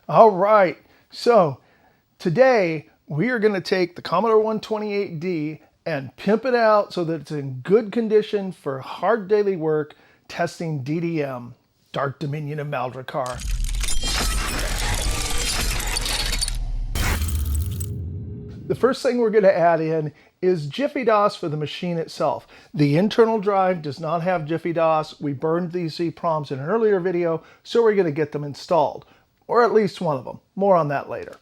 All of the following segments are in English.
All right, so today we are going to take the Commodore 128D and pimp it out so that it's in good condition for hard daily work testing DDM, Dark Dominion of Maldrakar. The first thing we're going to add in is JiffyDOS for the machine itself. The internal drive does not have JiffyDOS. We burned these EPROMs in an earlier video, so we're going to get them installed, or at least one of them. More on that later.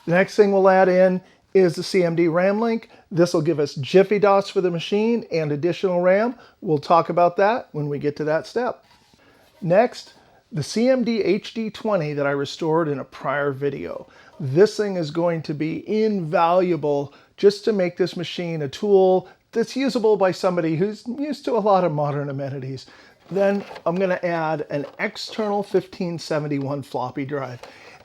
The next thing we'll add in is the CMD RAMLink. This will give us JiffyDOS for the machine and additional RAM. We'll talk about that when we get to that step. Next, the CMD HD-20 that I restored in a prior video. This thing is going to be invaluable just to make this machine a tool that's usable by somebody who's used to a lot of modern amenities. Then I'm going to add an external 1571 floppy drive.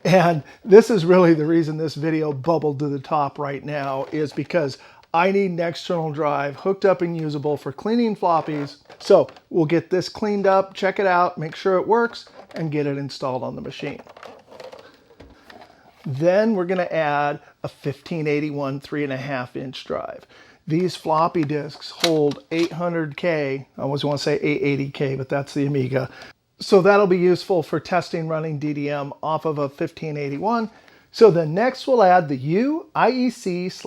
And this is really the reason this video bubbled to the top right now, is because I need an external drive hooked up and usable for cleaning floppies. So we'll get this cleaned up, check it out, make sure it works, and get it installed on the machine. Then we're going to add a 1581 3.5-inch drive. These floppy disks hold 800K. I always want to say 880K, but that's the Amiga. So that'll be useful for testing running DDM off of a 1581. So then next we'll add the uIEC/SD.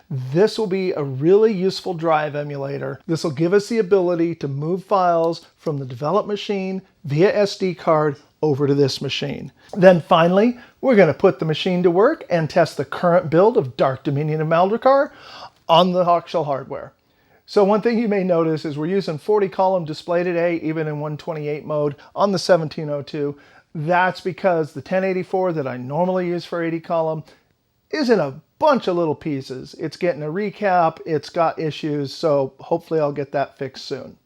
This will be a really useful drive emulator. This will give us the ability to move files from the developed machine via SD card over to this machine. Then finally, we're going to put the machine to work and test the current build of Dark Dominion of Maldrakar on the actual hardware. So one thing you may notice is we're using 40 column display today, even in 128 mode on the 1702. That's because the 1084 that I normally use for 80 column is in a bunch of little pieces. It's getting a recap, it's got issues, so hopefully I'll get that fixed soon.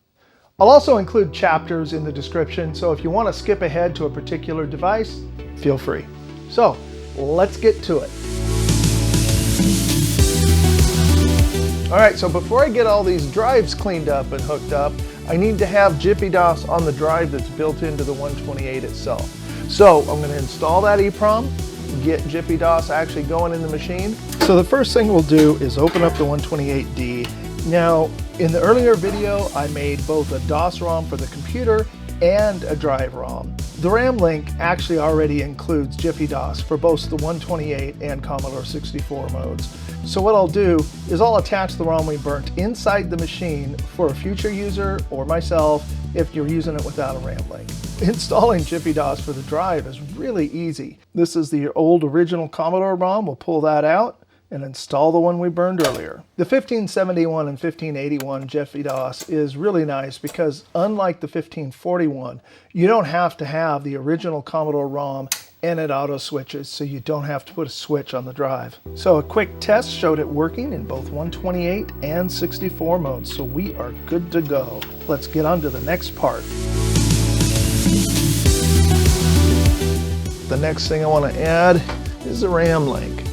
I'll also include chapters in the description, so if you want to skip ahead to a particular device, feel free. So let's get to it. All right, so before I get all these drives cleaned up and hooked up, I need to have JiffyDOS on the drive that's built into the 128 itself. So I'm going to install that EPROM, get JiffyDOS actually going in the machine. So the first thing we'll do is open up the 128D. Now, in the earlier video, I made both a DOS ROM for the computer and a drive ROM. The RAMLink actually already includes JiffyDOS for both the 128 and Commodore 64 modes. So what I'll do is I'll attach the ROM we burnt inside the machine for a future user or myself if you're using it without a RAMLink. Installing JiffyDOS for the drive is really easy. This is the old original Commodore ROM. We'll pull that out and install the one we burned earlier. The 1571 and 1581 JiffyDOS is really nice because unlike the 1541, you don't have to have the original Commodore ROM and it auto switches, so you don't have to put a switch on the drive. So a quick test showed it working in both 128 and 64 modes, so we are good to go. Let's get on to the next part. The next thing I want to add is the RAMLink.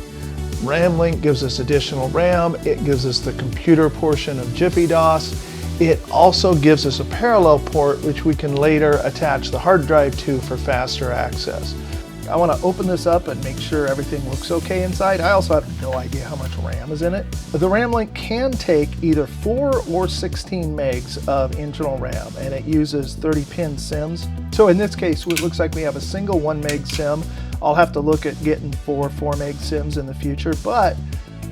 RAMLink gives us additional RAM, it gives us the computer portion of JiffyDOS, it also gives us a parallel port which we can later attach the hard drive to for faster access. I want to open this up and make sure everything looks okay inside. I also have no idea how much RAM is in it. But the RAMLink can take either 4 or 16 megs of internal RAM, and it uses 30-pin SIMs. So in this case, it looks like we have a single 1 meg SIM. I'll have to look at getting 4 meg SIMs in the future, but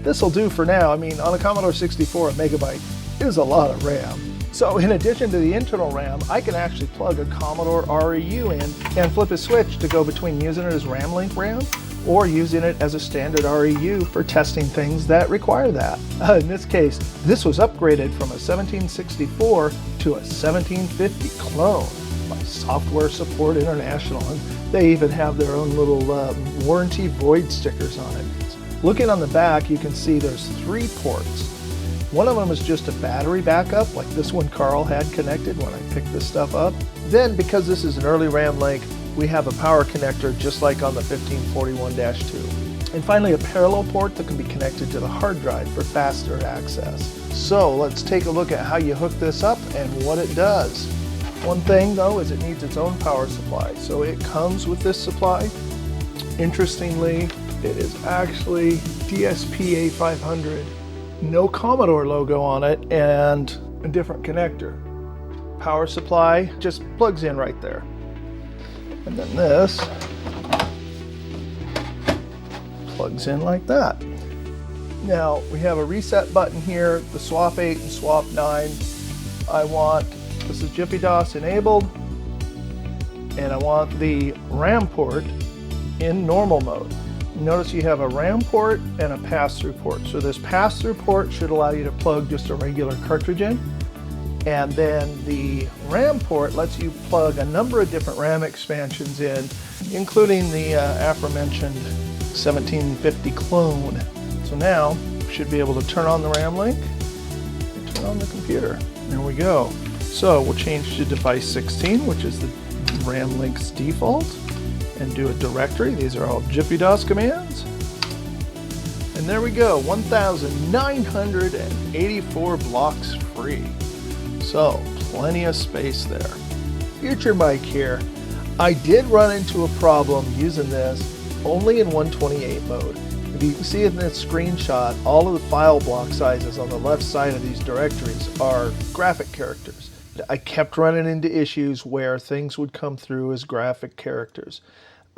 this will do for now. I mean, on a Commodore 64, a megabyte is a lot of RAM. So in addition to the internal RAM, I can actually plug a Commodore REU in and flip a switch to go between using it as RAMLink RAM or using it as a standard REU for testing things that require that. In this case, this was upgraded from a 1764 to a 1750 clone by Software Support International, and they even have their own little warranty void stickers on it. Looking on the back, you can see there's 3 ports. One of them is just a battery backup, like this one Carl had connected when I picked this stuff up. Then, because this is an early RAMLink, we have a power connector just like on the 1541-2. And finally, a parallel port that can be connected to the hard drive for faster access. So let's take a look at how you hook this up and what it does. One thing though is it needs its own power supply. So it comes with this supply. Interestingly, it is actually DSP A500. No Commodore logo on it and a different connector. Power supply just plugs in right there. And then this plugs in like that. Now we have a reset button here, the swap 8 and swap 9. This is JiffyDOS enabled, and I want the RAM port in normal mode. Notice you have a RAM port and a pass-through port. So this pass-through port should allow you to plug just a regular cartridge in. And then the RAM port lets you plug a number of different RAM expansions in, including the aforementioned 1750 clone. So now we should be able to turn on the RAMLink and turn on the computer. There we go. So we'll change to device 16, which is the RAMLink's default, and do a directory. These are all JiffyDOS commands. And there we go, 1,984 blocks free. So plenty of space there. Future mic here. I did run into a problem using this only in 128 mode. If you can see in this screenshot, all of the file block sizes on the left side of these directories are graphic characters. I kept running into issues where things would come through as graphic characters.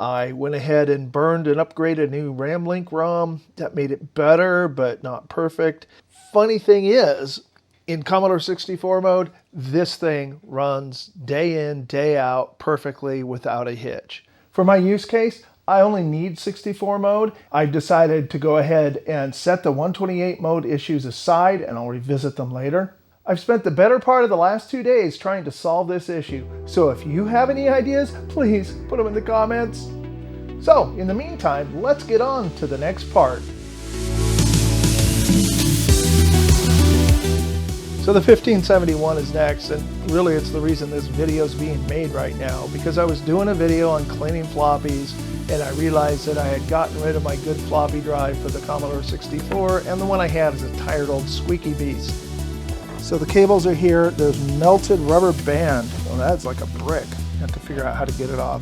I went ahead and burned and upgraded a new RAMLink ROM. That made it better, but not perfect. Funny thing is, in Commodore 64 mode, this thing runs day in, day out perfectly without a hitch. For my use case, I only need 64 mode. I've decided to go ahead and set the 128 mode issues aside, and I'll revisit them later. I've spent the better part of the last 2 days trying to solve this issue, so if you have any ideas, please put them in the comments. So, in the meantime, let's get on to the next part. So the 1571 is next, and really it's the reason this video is being made right now, because I was doing a video on cleaning floppies, and I realized that I had gotten rid of my good floppy drive for the Commodore 64, and the one I had is a tired old squeaky beast. So the cables are here. There's melted rubber band. Well, that's like a brick. You have to figure out how to get it off.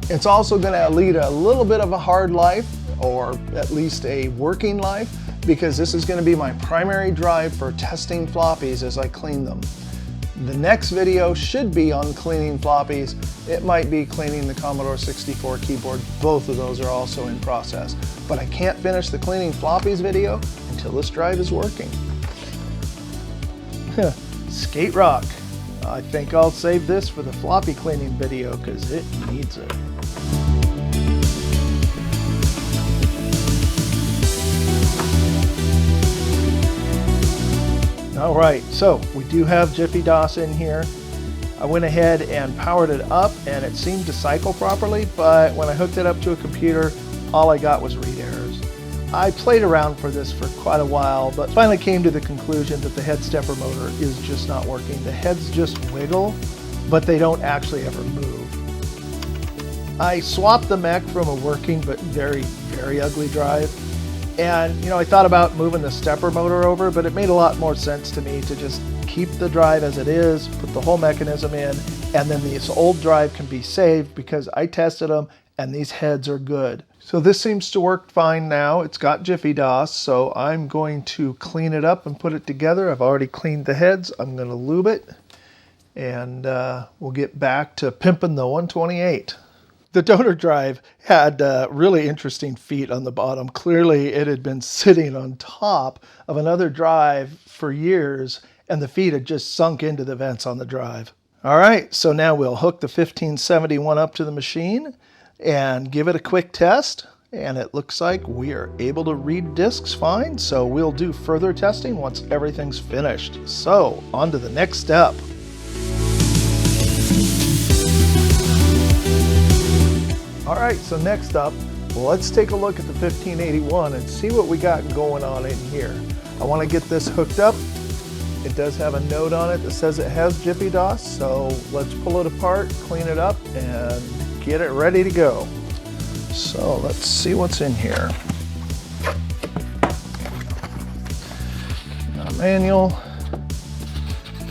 It's also going to lead a little bit of a hard life, or at least a working life, because this is going to be my primary drive for testing floppies as I clean them. The next video should be on cleaning floppies. It might be cleaning the Commodore 64 keyboard. Both of those are also in process. But I can't finish the cleaning floppies video until this drive is working. Skate rock. I think I'll save this for the floppy cleaning video because it needs it. All right, so we do have JiffyDOS in here. I went ahead and powered it up and it seemed to cycle properly, but when I hooked it up to a computer, all I got was read errors. I played around for this for quite a while, but finally came to the conclusion that the head stepper motor is just not working. The heads just wiggle, but they don't actually ever move. I swapped the mech from a working but very, very ugly drive. And, I thought about moving the stepper motor over, but it made a lot more sense to me to just keep the drive as it is, put the whole mechanism in, and then this old drive can be saved because I tested them and these heads are good. So this seems to work fine now. It's got JiffyDOS, so I'm going to clean it up and put it together. I've already cleaned the heads. I'm going to lube it, and we'll get back to pimping the 128. The donor drive had really interesting feet on the bottom. Clearly, it had been sitting on top of another drive for years, and the feet had just sunk into the vents on the drive. All right, so now we'll hook the 1571 up to the machine and give it a quick test. And it looks like we are able to read disks fine, so we'll do further testing once everything's finished. So, on to the next step. All right, so next up, let's take a look at the 1581 and see what we got going on in here. I want to get this hooked up. It does have a note on it that says it has JiffyDOS, so let's pull it apart, clean it up, and get it ready to go. So let's see what's in here. Got a manual,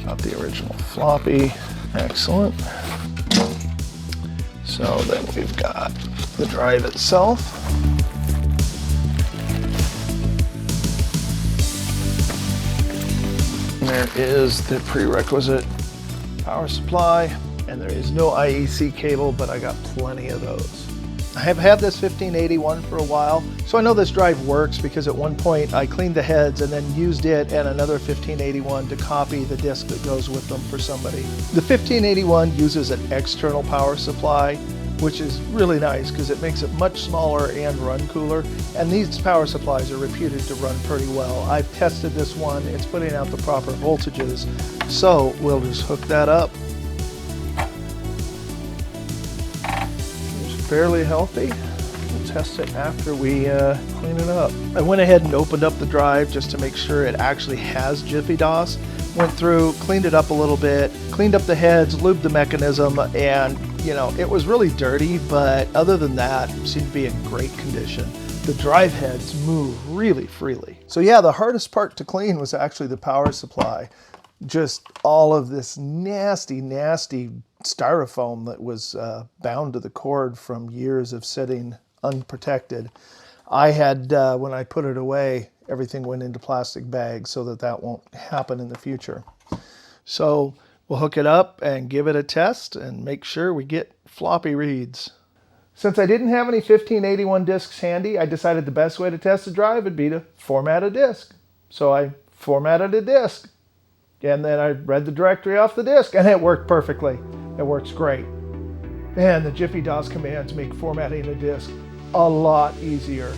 got the original floppy. Excellent. So then we've got the drive itself. And there is the prerequisite power supply, and there is no IEC cable, but I got plenty of those. I have had this 1581 for a while, so I know this drive works because at one point I cleaned the heads and then used it and another 1581 to copy the disk that goes with them for somebody. The 1581 uses an external power supply, which is really nice because it makes it much smaller and run cooler, and these power supplies are reputed to run pretty well. I've tested this one, it's putting out the proper voltages, so we'll just hook that up. Fairly healthy. We'll test it after we clean it up. I went ahead and opened up the drive just to make sure it actually has JiffyDOS. Went through, cleaned it up a little bit, cleaned up the heads, lubed the mechanism, and you know, it was really dirty, but other than that, it seemed to be in great condition. The drive heads move really freely. So yeah, the hardest part to clean was actually the power supply. Just all of this nasty, nasty styrofoam that was bound to the cord from years of sitting unprotected. I had, when I put it away, everything went into plastic bags so that that won't happen in the future. So we'll hook it up and give it a test and make sure we get floppy reads. Since I didn't have any 1581 discs handy, I decided the best way to test the drive would be to format a disk. So I formatted a disk. And then I read the directory off the disk, and it worked perfectly. It works great. And the JiffyDOS commands make formatting a disk a lot easier.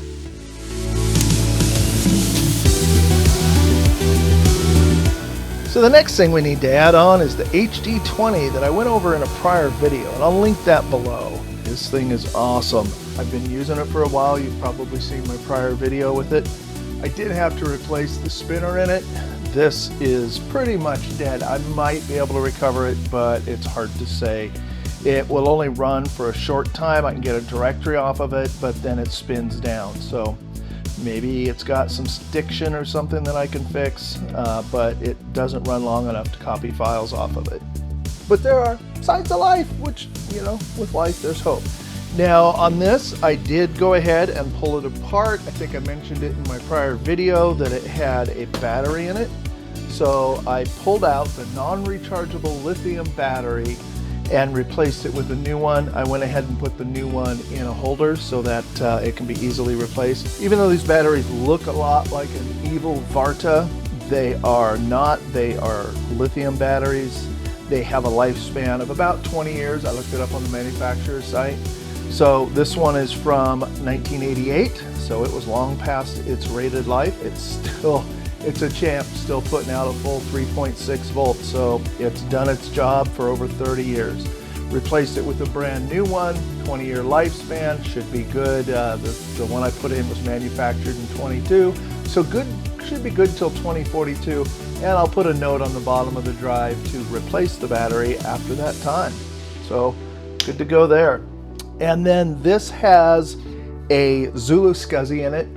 So the next thing we need to add on is the HD-20 that I went over in a prior video, and I'll link that below. This thing is awesome. I've been using it for a while. You've probably seen my prior video with it. I did have to replace the spinner in it. This is pretty much dead. I might be able to recover it, but it's hard to say. It will only run for a short time. I can get a directory off of it, but then it spins down. So maybe it's got some stiction or something that I can fix, but it doesn't run long enough to copy files off of it. But there are signs of life, which, you know, with life there's hope. Now on this, I did go ahead and pull it apart. I think I mentioned it in my prior video that it had a battery in it. So I pulled out the non-rechargeable lithium battery and replaced it with a new one. I went ahead and put the new one in a holder so that it can be easily replaced. Even though these batteries look a lot like an evil Varta, they are not. They are lithium batteries. They have a lifespan of about 20 years. I looked it up on the manufacturer's site. So this one is from 1988, so it was long past its rated life. It's a champ, still putting out a full 3.6 volts, so it's done its job for over 30 years. Replaced it with a brand new one, 20-year lifespan, should be good. The one I put in was manufactured in 22, so good, should be good till 2042, and I'll put a note on the bottom of the drive to replace the battery after that time. So good to go there. And then this has a Zulu SCSI in it,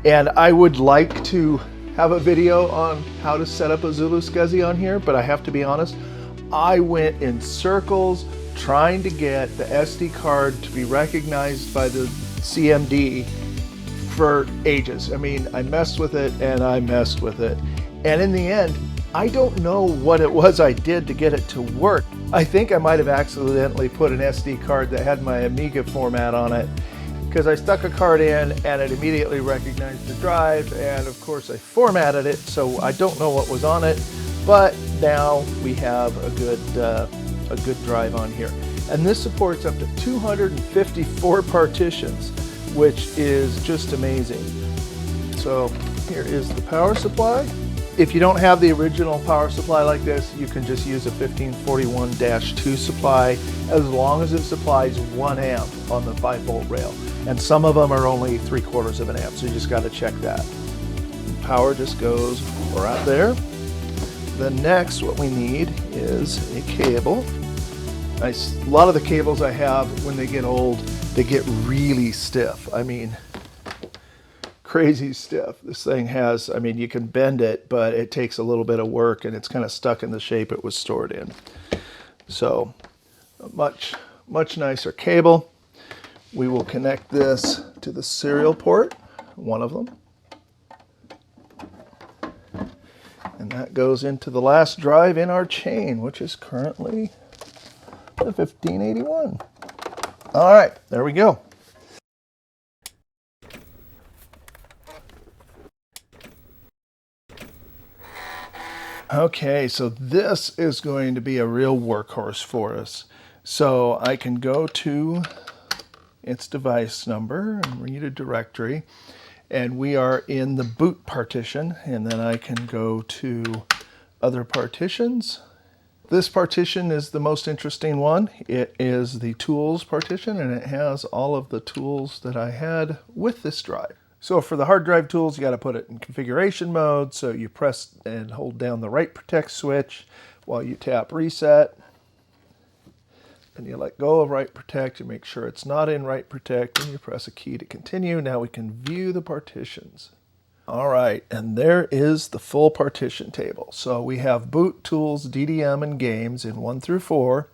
and I would like to have a video on how to set up a Zulu SCSI on here, but I have to be honest, I went in circles trying to get the SD card to be recognized by the CMD for ages. I mean, I messed with it and I messed with it. And in the end, I don't know what it was I did to get it to work. I think I might have accidentally put an SD card that had my Amiga format on it, because I stuck a card in and it immediately recognized the drive, and of course I formatted it, so I don't know what was on it, but now we have a good drive on here. And this supports up to 254 partitions, which is just amazing. So here is the power supply. If you don't have the original power supply like this, you can just use a 1541-2 supply, as long as it supplies 1 amp on the 5-volt rail. And some of them are only 3/4 of an amp, so you just got to check that. Power just goes right there. Then next, what we need is a cable. A lot of the cables I have, when they get old, they get really stiff. I mean, crazy stiff. This thing has, I mean, you can bend it, but it takes a little bit of work and it's kind of stuck in the shape it was stored in. So a much nicer cable. We will connect this to the serial port, one of them. And that goes into the last drive in our chain, which is currently the 1581. All right, there we go. Okay, so this is going to be a real workhorse for us. So I can go to its device number and read a directory, and we are in the boot partition, and then I can go to other partitions. This partition is the most interesting one. It is the tools partition, and it has all of the tools that I had with this drive. So for the hard drive tools, you got to put it in configuration mode. So you press and hold down the write protect switch while you tap reset. And you let go of write protect. You make sure it's not in write protect, and you press a key to continue. Now we can view the partitions. All right, and there is the full partition table. So we have boot, tools, DDM, and games in 1 through 4.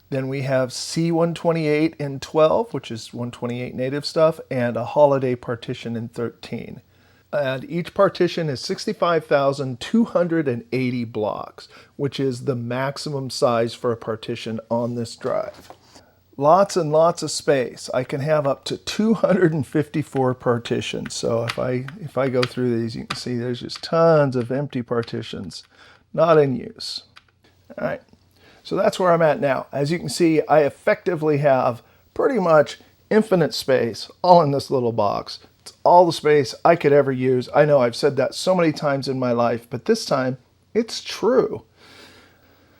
Then we have C128 in 12, which is 128 native stuff, and a holiday partition in 13. And each partition is 65,280 blocks, which is the maximum size for a partition on this drive. Lots and lots of space. I can have up to 254 partitions. So if I go through these, you can see there's just tons of empty partitions not in use. All right. So that's where I'm at now. As you can see, I effectively have pretty much infinite space all in this little box. It's all the space I could ever use. I know I've said that so many times in my life, but this time it's true.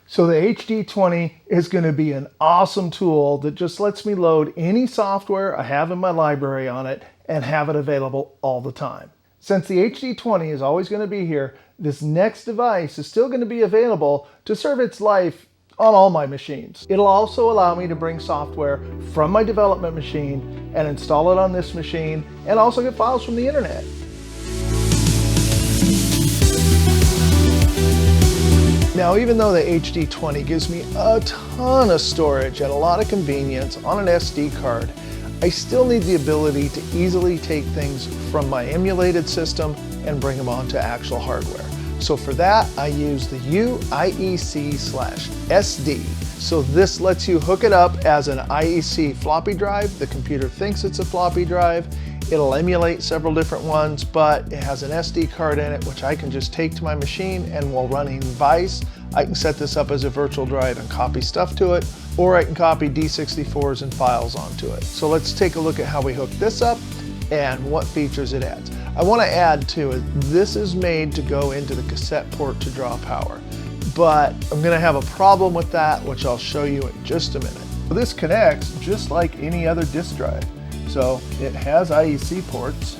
So the HD-20 is going to be an awesome tool that just lets me load any software I have in my library on it and have it available all the time. Since the HD-20 is always going to be here, this next device is still going to be available to serve its life on all my machines. It'll also allow me to bring software from my development machine and install it on this machine, and also get files from the internet. Now, even though the HD-20 gives me a ton of storage and a lot of convenience on an SD card, I still need the ability to easily take things from my emulated system and bring them onto actual hardware. So for that, I use the uIEC/SD. So this lets you hook it up as an IEC floppy drive. The computer thinks it's a floppy drive. It'll emulate several different ones, but it has an SD card in it, which I can just take to my machine, and while running Vice, I can set this up as a virtual drive and copy stuff to it, or I can copy D64s and files onto it. So let's take a look at how we hook this up and what features it adds. I want to add to it, this is made to go into the cassette port to draw power, but I'm going to have a problem with that, which I'll show you in just a minute. This connects just like any other disk drive. So it has IEC ports.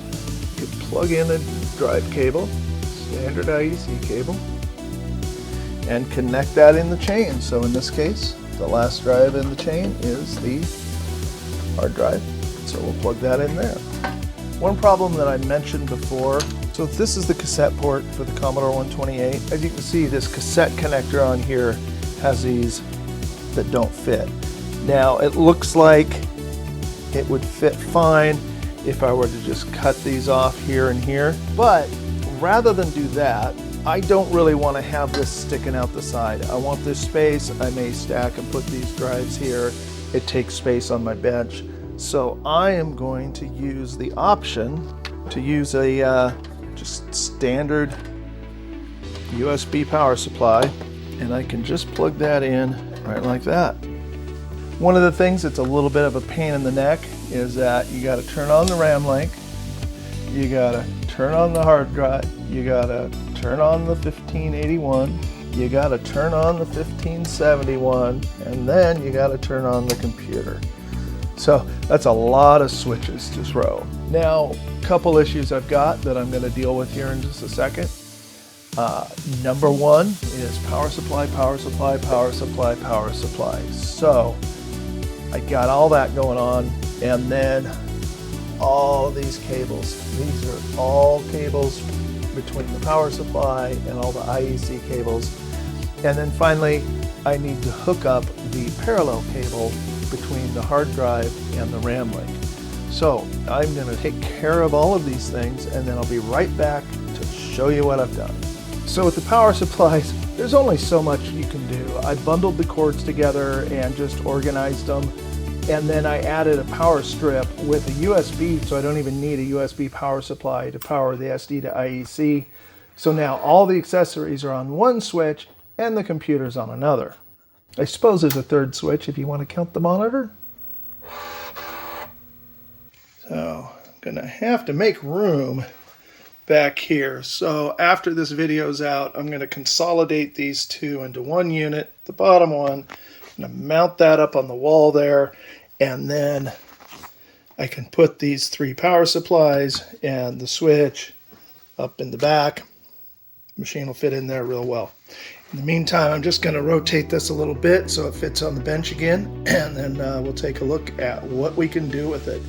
You can plug in a drive cable, standard IEC cable, and connect that in the chain. So in this case, the last drive in the chain is the hard drive. So we'll plug that in there. One problem that I mentioned before, so this is the cassette port for the Commodore 128. As you can see, this cassette connector on here has these that don't fit. Now it looks like it would fit fine if I were to just cut these off here and here, but rather than do that, I don't really want to have this sticking out the side. I want this space. I may stack and put these drives here. It takes space on my bench. So I am going to use the option to use a just standard USB power supply, and I can just plug that in right like that. One of the things that's a little bit of a pain in the neck is that you got to turn on the RAMLink, you got to turn on the hard drive, you got to turn on the 1581, you got to turn on the 1571, and then you got to turn on the computer. So that's a lot of switches to throw. Now, a couple issues I've got that I'm going to deal with here in just a second. Number one is power supply, power supply, power supply, power supply. So I got all that going on, and then all of these cables. These are all cables between the power supply and all the IEC cables. And then finally, I need to hook up the parallel cable between the hard drive and the RAMLink. So I'm going to take care of all of these things, and then I'll be right back to show you what I've done. So with the power supplies, there's only so much you can do. I bundled the cords together and just organized them, and then I added a power strip with a USB, so I don't even need a USB power supply to power the SD to IEC. So now all the accessories are on one switch and the computer's on another. I suppose there's a third switch if you want to count the monitor. So I'm gonna have to make room back here. So after this video's out, I'm gonna consolidate these two into one unit, the bottom one. I'm gonna mount that up on the wall there, and then I can put these three power supplies and the switch up in the back. The machine will fit in there real well. In the meantime, I'm just going to rotate this a little bit so it fits on the bench again, and then we'll take a look at what we can do with it.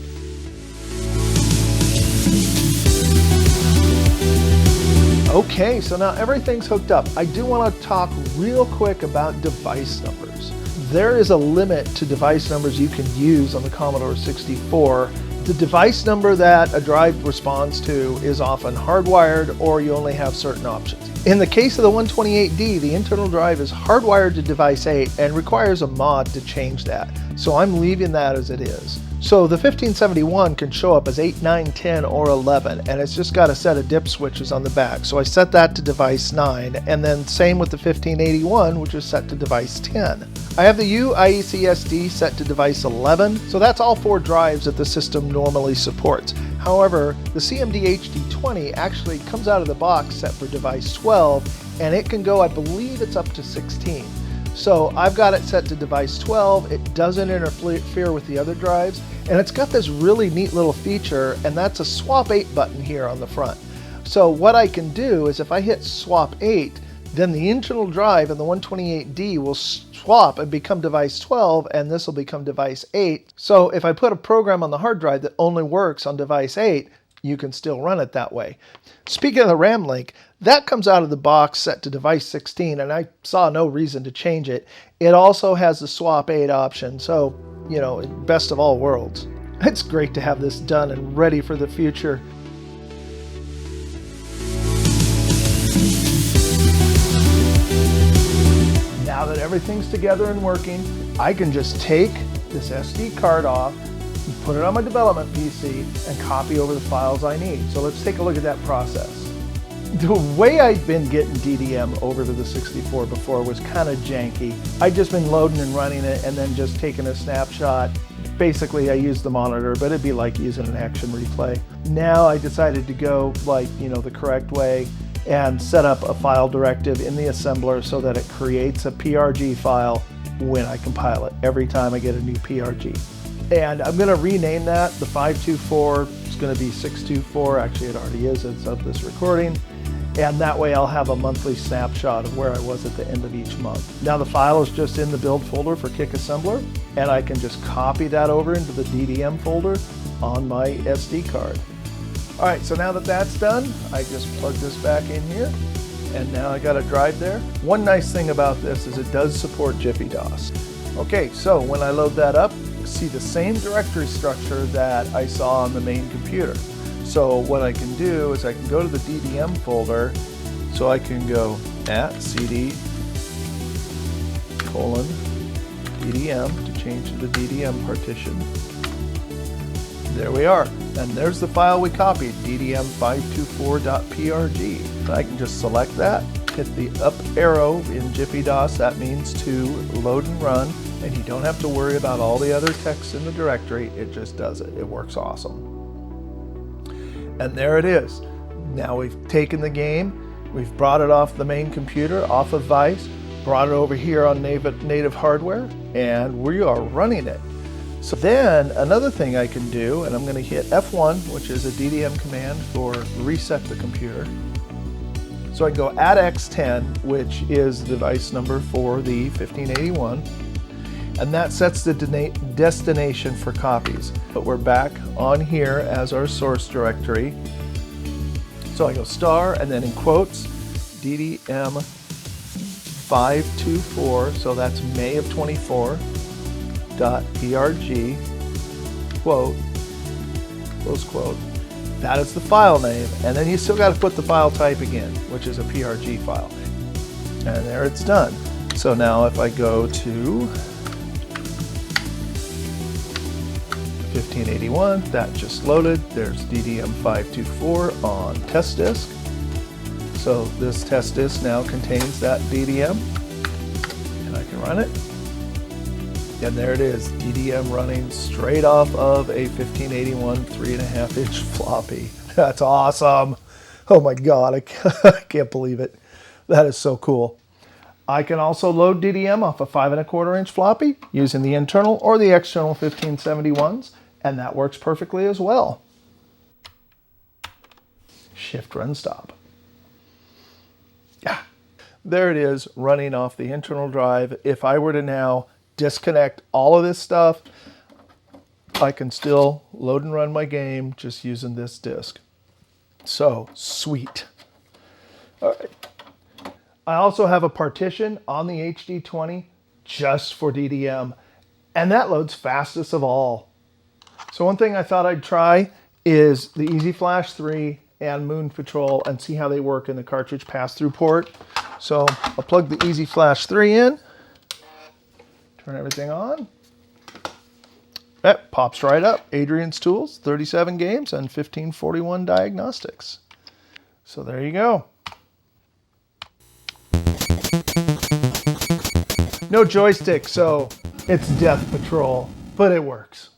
Okay, so now everything's hooked up. I do want to talk real quick about device numbers. There is a limit to device numbers you can use on the Commodore 64. The device number that a drive responds to is often hardwired, or you only have certain options. In the case of the 128D, the internal drive is hardwired to device 8 and requires a mod to change that. So I'm leaving that as it is. So the 1571 can show up as 8, 9, 10, or 11, and it's just got a set of dip switches on the back. So I set that to device 9, and then same with the 1581, which is set to device 10. I have the uIEC SD set to device 11, so that's all 4 drives that the system normally supports. However, the CMD HD-20 actually comes out of the box set for device 12, and it can go, I believe it's up to 16. So I've got it set to device 12, it doesn't interfere with the other drives, and it's got this really neat little feature, and that's a swap 8 button here on the front. So what I can do is if I hit swap 8, then the internal drive in the 128D will swap and become device 12, and this will become device 8. So if I put a program on the hard drive that only works on device 8, you can still run it that way. Speaking of the RAMLink, that comes out of the box set to device 16, and I saw no reason to change it. It also has the swap 8 option, so, you know, best of all worlds. It's great to have this done and ready for the future. Now that everything's together and working, I can just take this SD card off, put it on my development PC, and copy over the files I need. So let's take a look at that process. The way I'd been getting DDM over to the 64 before was kind of janky. I'd just been loading and running it and then just taking a snapshot. Basically, I used the monitor, but it'd be like using an action replay. Now I decided to go like, you know, the correct way and set up a file directive in the assembler so that it creates a PRG file when I compile it, every time I get a new PRG. And I'm going to rename that. The 524 is going to be 624. Actually, it already is as of this recording. And that way I'll have a monthly snapshot of where I was at the end of each month. Now the file is just in the build folder for Kick Assembler, and I can just copy that over into the DDM folder on my SD card. All right, so now that that's done, I just plug this back in here, and now I got a drive there. One nice thing about this is it does support JiffyDOS. Okay, so when I load that up, see the same directory structure that I saw on the main computer. So what I can do is I can go to the DDM folder, so I can go @cd:" DDM to change to the DDM partition. There we are, and there's the file we copied, ddm524.prg. I can just select that, hit the up arrow in JiffyDOS, that means to load and run, and you don't have to worry about all the other text in the directory, it just does it. It works awesome. And there it is. Now we've taken the game, we've brought it off the main computer, off of Vice, brought it over here on native hardware, and we are running it. So then another thing I can do, and I'm going to hit F1, which is a DDM command for reset the computer. So I can go @X10, which is the device number for the 1581. And that sets the destination for copies. But we're back on here as our source directory. So I go star and then in quotes, DDM DDM524, so that's May of 24, .prg, quote, close quote. That is the file name, and then you still got to put the file type again, which is a PRG file. And there it's done. So now if I go to 1581, that just loaded. There's DDM524 on test disk. So this test disk now contains that DDM, and I can run it. And there it is, DDM running straight off of a 1581 3.5-inch floppy. That's awesome. Oh my God, I can't believe it. That is so cool. I can also load DDM off a 5.25-inch floppy using the internal or the external 1571s, and that works perfectly as well. Shift run stop. Yeah, there it is, running off the internal drive. If I were to now disconnect all of this stuff, I can still load and run my game just using this disk. So sweet. All right. I also have a partition on the HD-20 just for DDM, and that loads fastest of all. So one thing I thought I'd try is the Easy Flash 3 and Moon Patrol and see how they work in the cartridge pass-through port. So I'll plug the Easy Flash 3 in, turn everything on. That pops right up. Adrian's Tools, 37 games and 1541 diagnostics. So there you go. No joystick, so it's Death Patrol, but it works.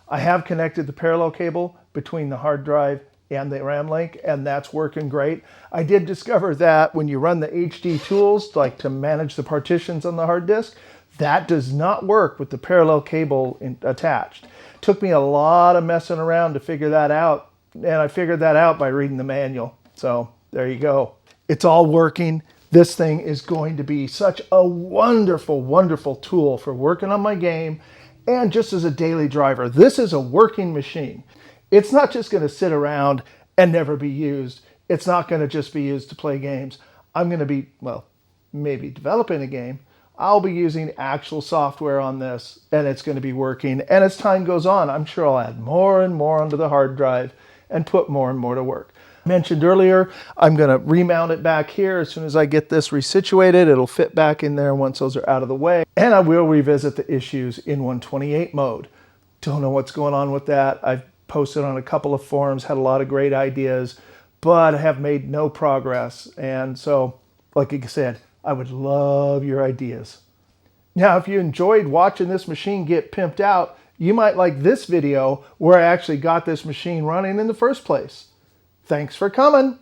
I have connected the parallel cable between the hard drive and the RAMLink, and that's working great. I did discover that when you run the HD tools, like to manage the partitions on the hard disk, that does not work with the parallel cable attached. Took me a lot of messing around to figure that out, and I figured that out by reading the manual. So there you go. It's all working. This thing is going to be such a wonderful, wonderful tool for working on my game and just as a daily driver. This is a working machine. It's not just going to sit around and never be used. It's not going to just be used to play games. I'm going to be, well, maybe developing a game. I'll be using actual software on this, and it's going to be working. And as time goes on, I'm sure I'll add more and more onto the hard drive and put more and more to work. I mentioned earlier, I'm going to remount it back here. As soon as I get this resituated, it'll fit back in there once those are out of the way. And I will revisit the issues in 128 mode. Don't know what's going on with that. I've posted on a couple of forums, had a lot of great ideas, but have made no progress. And so, like I said, I would love your ideas. Now, if you enjoyed watching this machine get pimped out, you might like this video where I actually got this machine running in the first place. Thanks for coming.